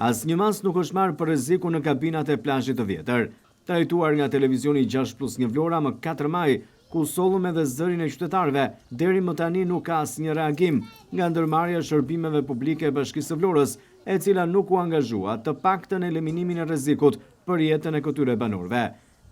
Asnjë mas nuk është marrë për rreziku në kabinat e plazhit të vjetër. Trajtuar nga televizioni 6+1 Vlora më 4 maj, ku sollëm edhe zërin e qytetarëve, deri më tani nuk ka asnjë reagim nga ndërmarrja e shërbimeve publike e Bashkisë së Vlorës, e cila nuk u angazhua të paktën në eliminimin e rrezikut për jetën e këtyre banorëve.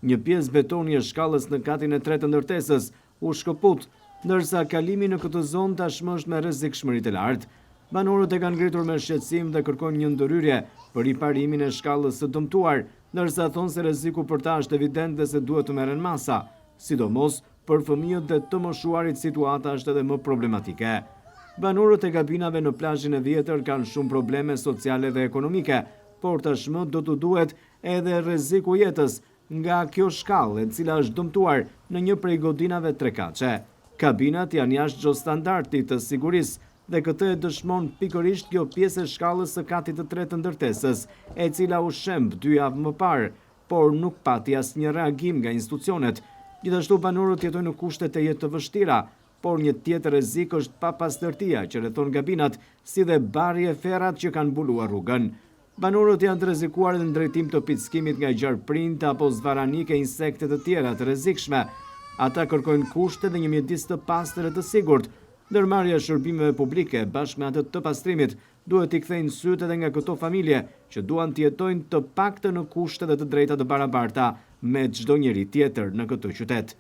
Një pjesë betoni e shkallës në katin e 3 të ndërtesës u shkëput, ndërsa kalimi në këtë zonë tashmë është me rrezikshmëri të lartë. Banorët e kanë ngritur me shqetësim dhe kërkojnë një ndërhyrje për riparimin e shkallës së dëmtuar, ndërsa thonë se rreziku për ta është evident dhe se duhet të merren masa, sidomos për fëmijët dhe të moshuarit situata është edhe më problematike. Banorët e kabinave në plazhin e vjetër kanë shumë probleme sociale dhe ekonomike, por tashmë do të duhet edhe rreziku jetës nga kjo shkallë, e cila është dëmtuar në një prej godinave trekaqe. Kabinat janë jashtë çdo standardi të sigurisë dhe këtë e dëshmon pikërisht kjo pjesë e shkallës së katit të 3 të ndërtesës, e cila u shemb 2 javë më parë, por nuk pati asnjë reagim nga institucionet. Gjithashtu banorët jetojnë në kushte të jetë të vështira, por një tjetër rrezik është papastërtia që rrethon kabinat, si dhe barri e ferrat që kanë mbuluar rrugën. Banorët janë të rrezikuar në drejtim të pickimit nga gjarprinj apo zvaranike e insekte të tjera të rrezikshme. Ata kërkojnë kushte dhe një mjedis të pastër e të sigurt. Ndërmarrja e shërbimeve publike bashkë me atë të pastrimit duhet t'i kthejnë sytë edhe nga këto familje që duan të jetojnë të paktën në kushte dhe të drejta të barabarta me çdo njeri tjetër në këtë qytet.